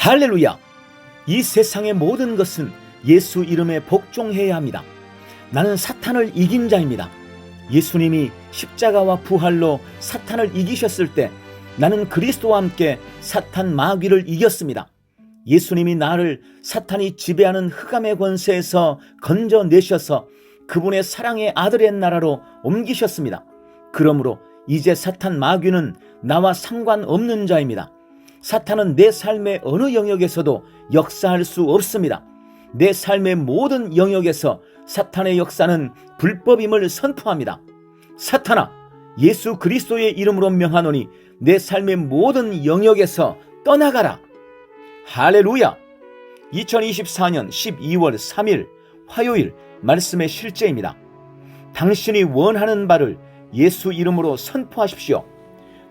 할렐루야! 이 세상의 모든 것은 예수 이름에 복종해야 합니다. 나는 사탄을 이긴 자입니다. 예수님이 십자가와 부활로 사탄을 이기셨을 때 나는 그리스도와 함께 사탄 마귀를 이겼습니다. 예수님이 나를 사탄이 지배하는 흑암의 권세에서 건져내셔서 그분의 사랑의 아들의 나라로 옮기셨습니다. 그러므로 이제 사탄 마귀는 나와 상관없는 자입니다. 사탄은 내 삶의 어느 영역에서도 역사할 수 없습니다. 내 삶의 모든 영역에서 사탄의 역사는 불법임을 선포합니다. 사탄아, 예수 그리스도의 이름으로 명하노니 내 삶의 모든 영역에서 떠나가라. 할렐루야! 2024년 12월 3일 화요일 말씀의 실제입니다. 당신이 원하는 바를 예수 이름으로 선포하십시오.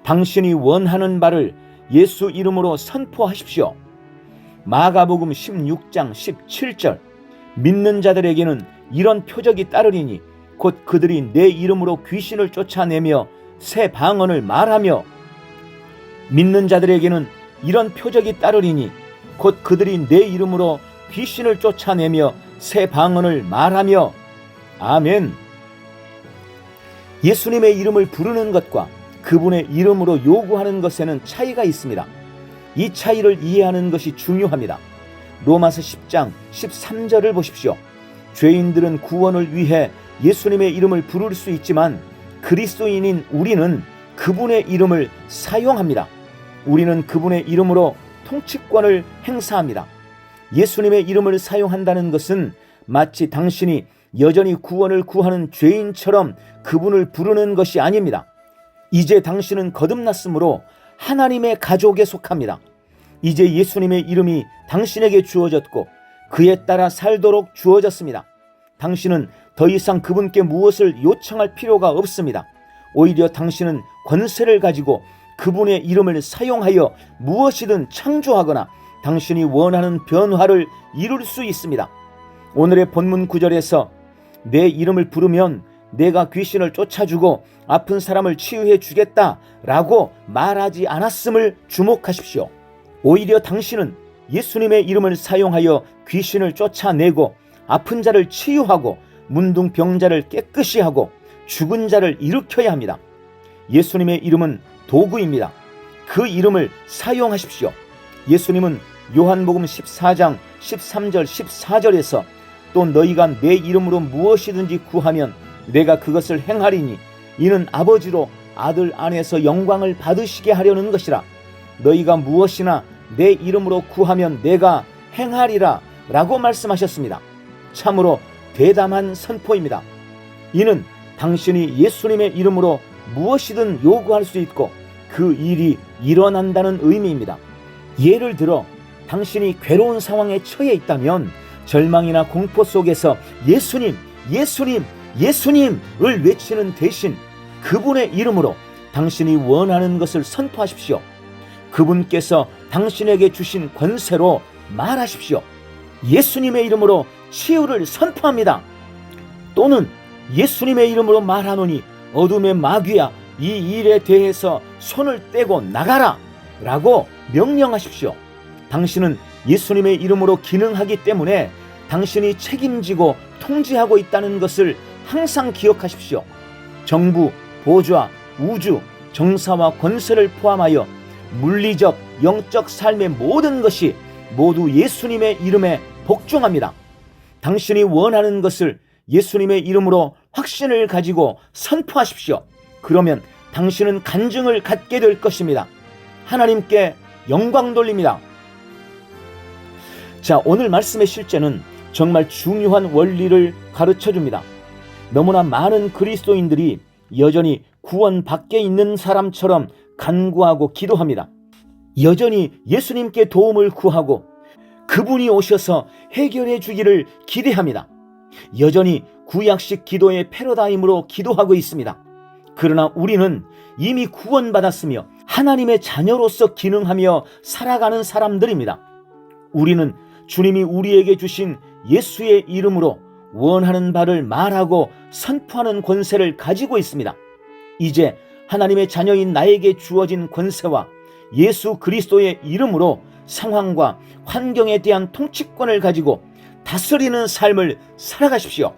당신이 원하는 바를 예수 이름으로 선포하십시오. 마가복음 16장 17절 믿는 자들에게는 이런 표적이 따르리니 곧 그들이 내 이름으로 귀신을 쫓아내며 새 방언을 말하며 믿는 자들에게는 이런 표적이 따르리니 곧 그들이 내 이름으로 귀신을 쫓아내며 새 방언을 말하며 아멘. 예수님의 이름을 부르는 것과 그분의 이름으로 요구하는 것에는 차이가 있습니다. 이 차이를 이해하는 것이 중요합니다. 로마서 10장 13절을 보십시오. 죄인들은 구원을 위해 예수님의 이름을 부를 수 있지만 그리스도인인 우리는 그분의 이름을 사용합니다. 우리는 그분의 이름으로 통치권을 행사합니다. 예수님의 이름을 사용한다는 것은 마치 당신이 여전히 구원을 구하는 죄인처럼 그분을 부르는 것이 아닙니다. 이제 당신은 거듭났으므로 하나님의 가족에 속합니다. 이제 예수님의 이름이 당신에게 주어졌고 그에 따라 살도록 주어졌습니다. 당신은 더 이상 그분께 무엇을 요청할 필요가 없습니다. 오히려 당신은 권세를 가지고 그분의 이름을 사용하여 무엇이든 창조하거나 당신이 원하는 변화를 이룰 수 있습니다. 오늘의 본문 구절에서 내 이름을 부르면 내가 귀신을 쫓아주고 아픈 사람을 치유해 주겠다라고 말하지 않았음을 주목하십시오. 오히려 당신은 예수님의 이름을 사용하여 귀신을 쫓아내고 아픈 자를 치유하고 문둥병자를 깨끗이 하고 죽은 자를 일으켜야 합니다. 예수님의 이름은 도구입니다. 그 이름을 사용하십시오. 예수님은 요한복음 14장 13절 14절에서 또 너희가 내 이름으로 무엇이든지 구하면 내가 그것을 행하리니 이는 아버지로 아들 안에서 영광을 받으시게 하려는 것이라. 너희가 무엇이나 내 이름으로 구하면 내가 행하리라 라고 말씀하셨습니다. 참으로 대담한 선포입니다. 이는 당신이 예수님의 이름으로 무엇이든 요구할 수 있고 그 일이 일어난다는 의미입니다. 예를 들어 당신이 괴로운 상황에 처해 있다면 절망이나 공포 속에서 예수님, 예수님, 예수님을 외치는 대신 그분의 이름으로 당신이 원하는 것을 선포하십시오. 그분께서 당신에게 주신 권세로 말하십시오. 예수님의 이름으로 치유를 선포합니다. 또는 예수님의 이름으로 말하노니 어둠의 마귀야 이 일에 대해서 손을 떼고 나가라 라고 명령하십시오. 당신은 예수님의 이름으로 기능하기 때문에 당신이 책임지고 통제하고 있다는 것을 항상 기억하십시오. 정부, 보좌, 우주, 정사와 권세를 포함하여 물리적, 영적 삶의 모든 것이 모두 예수님의 이름에 복종합니다. 당신이 원하는 것을 예수님의 이름으로 확신을 가지고 선포하십시오. 그러면 당신은 간증을 갖게 될 것입니다. 하나님께 영광 돌립니다. 자, 오늘 말씀의 실제는 정말 중요한 원리를 가르쳐 줍니다. 너무나 많은 그리스도인들이 여전히 구원 밖에 있는 사람처럼 간구하고 기도합니다. 여전히 예수님께 도움을 구하고 그분이 오셔서 해결해 주기를 기대합니다. 여전히 구약식 기도의 패러다임으로 기도하고 있습니다. 그러나 우리는 이미 구원받았으며 하나님의 자녀로서 기능하며 살아가는 사람들입니다. 우리는 주님이 우리에게 주신 예수의 이름으로 원하는 바를 말하고 선포하는 권세를 가지고 있습니다. 이제 하나님의 자녀인 나에게 주어진 권세와 예수 그리스도의 이름으로 상황과 환경에 대한 통치권을 가지고 다스리는 삶을 살아가십시오.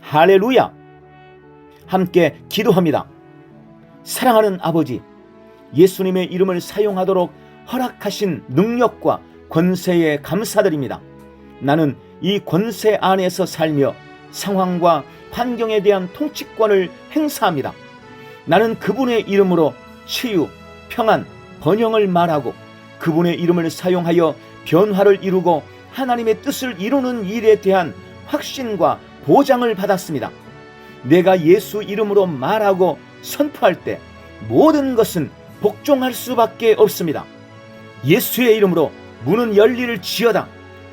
할렐루야! 함께 기도합니다. 사랑하는 아버지, 예수님의 이름을 사용하도록 허락하신 능력과 권세에 감사드립니다. 나는 이 권세 안에서 살며 상황과 환경에 대한 통치권을 행사합니다. 나는 그분의 이름으로 치유, 평안, 번영을 말하고 그분의 이름을 사용하여 변화를 이루고 하나님의 뜻을 이루는 일에 대한 확신과 보장을 받았습니다. 내가 예수 이름으로 말하고 선포할 때 모든 것은 복종할 수밖에 없습니다. 예수의 이름으로 문은 열릴지어다.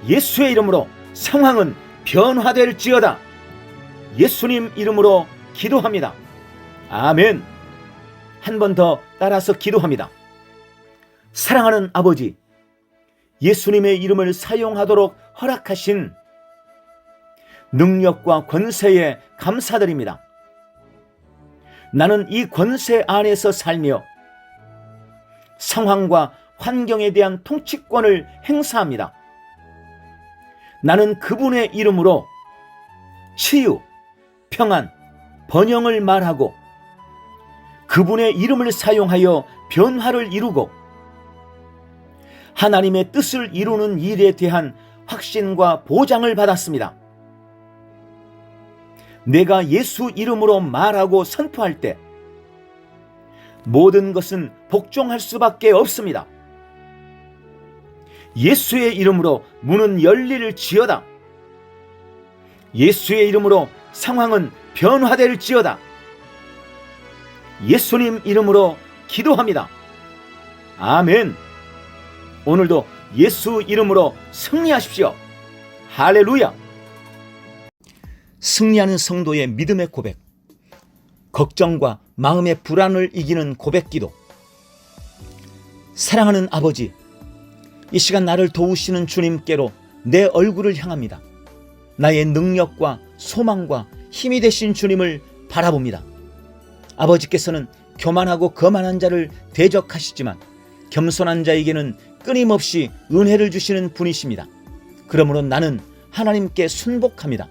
예수의 이름으로 상황은 변화될지어다. 예수님 이름으로 기도합니다. 아멘. 한 번 더 따라서 기도합니다. 사랑하는 아버지, 예수님의 이름을 사용하도록 허락하신 능력과 권세에 감사드립니다. 나는 이 권세 안에서 살며 상황과 환경에 대한 통치권을 행사합니다. 나는 그분의 이름으로 치유, 평안, 번영을 말하고 그분의 이름을 사용하여 변화를 이루고 하나님의 뜻을 이루는 일에 대한 확신과 보장을 받았습니다. 내가 예수 이름으로 말하고 선포할 때 모든 것은 복종할 수밖에 없습니다. 예수의 이름으로 문은 열릴지어다. 예수의 이름으로 상황은 변화될지어다. 예수님 이름으로 기도합니다. 아멘. 오늘도 예수 이름으로 승리하십시오. 할렐루야. 승리하는 성도의 믿음의 고백, 걱정과 마음의 불안을 이기는 고백기도. 사랑하는 아버지, 이 시간 나를 도우시는 주님께로 내 얼굴을 향합니다. 나의 능력과 소망과 힘이 되신 주님을 바라봅니다. 아버지께서는 교만하고 거만한 자를 대적하시지만 겸손한 자에게는 끊임없이 은혜를 주시는 분이십니다. 그러므로 나는 하나님께 순복합니다.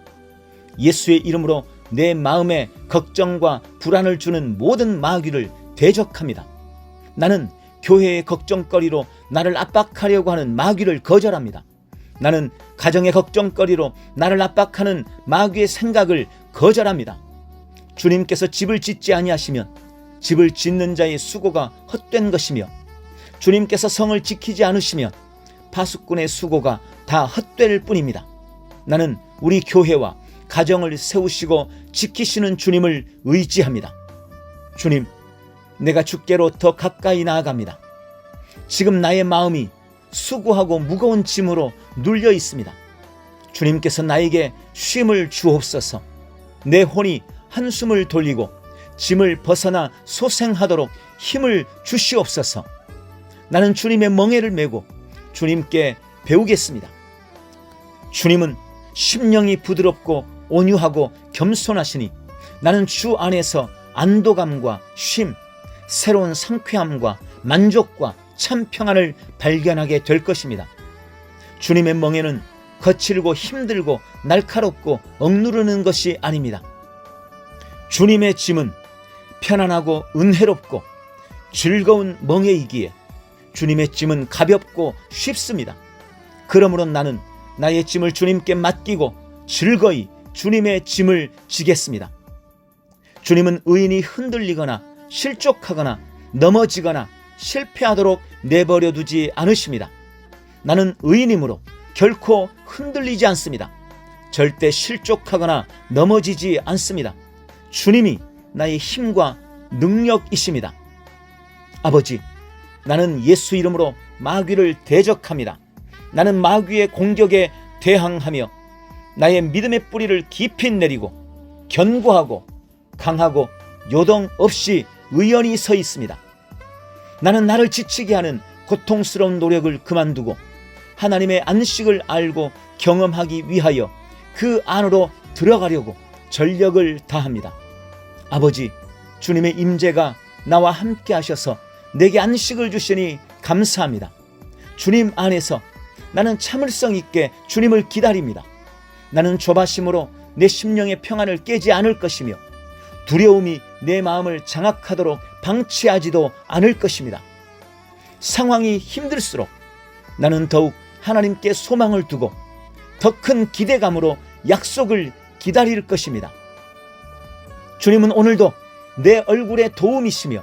예수의 이름으로 내 마음에 걱정과 불안을 주는 모든 마귀를 대적합니다. 나는 교회의 걱정거리로 나를 압박하려고 하는 마귀를 거절합니다. 나는 가정의 걱정거리로 나를 압박하는 마귀의 생각을 거절합니다. 주님께서 집을 짓지 아니하시면 집을 짓는 자의 수고가 헛된 것이며 주님께서 성을 지키지 않으시면 파수꾼의 수고가 다 헛될 뿐입니다. 나는 우리 교회와 가정을 세우시고 지키시는 주님을 의지합니다. 주님, 내가 주께로 더 가까이 나아갑니다. 지금 나의 마음이 수고하고 무거운 짐으로 눌려 있습니다. 주님께서 나에게 쉼을 주옵소서. 내 혼이 한숨을 돌리고 짐을 벗어나 소생하도록 힘을 주시옵소서. 나는 주님의 멍에를 메고 주님께 배우겠습니다. 주님은 심령이 부드럽고 온유하고 겸손하시니 나는 주 안에서 안도감과 쉼, 새로운 상쾌함과 만족과 참 평안을 발견하게 될 것입니다. 주님의 멍에는 거칠고 힘들고 날카롭고 억누르는 것이 아닙니다. 주님의 짐은 편안하고 은혜롭고 즐거운 멍에이기에 주님의 짐은 가볍고 쉽습니다. 그러므로 나는 나의 짐을 주님께 맡기고 즐거이 주님의 짐을 지겠습니다. 주님은 의인이 흔들리거나 실족하거나 넘어지거나 실패하도록 내버려 두지 않으십니다. 나는 의인이므로 결코 흔들리지 않습니다. 절대 실족하거나 넘어지지 않습니다. 주님이 나의 힘과 능력이십니다. 아버지, 나는 예수 이름으로 마귀를 대적합니다. 나는 마귀의 공격에 대항하며 나의 믿음의 뿌리를 깊이 내리고 견고하고 강하고 요동 없이 의연히 서 있습니다. 나는 나를 지치게 하는 고통스러운 노력을 그만두고 하나님의 안식을 알고 경험하기 위하여 그 안으로 들어가려고 전력을 다합니다. 아버지, 주님의 임재가 나와 함께 하셔서 내게 안식을 주시니 감사합니다. 주님 안에서 나는 참을성 있게 주님을 기다립니다. 나는 조바심으로 내 심령의 평안을 깨지 않을 것이며 두려움이 내 마음을 장악하도록 방치하지도 않을 것입니다. 상황이 힘들수록 나는 더욱 하나님께 소망을 두고 더 큰 기대감으로 약속을 기다릴 것입니다. 주님은 오늘도 내 얼굴에 도움이시며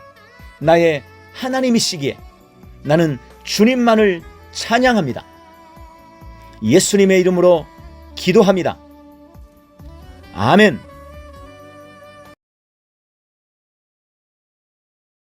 나의 하나님이시기에 나는 주님만을 찬양합니다. 예수님의 이름으로 기도합니다. 아멘.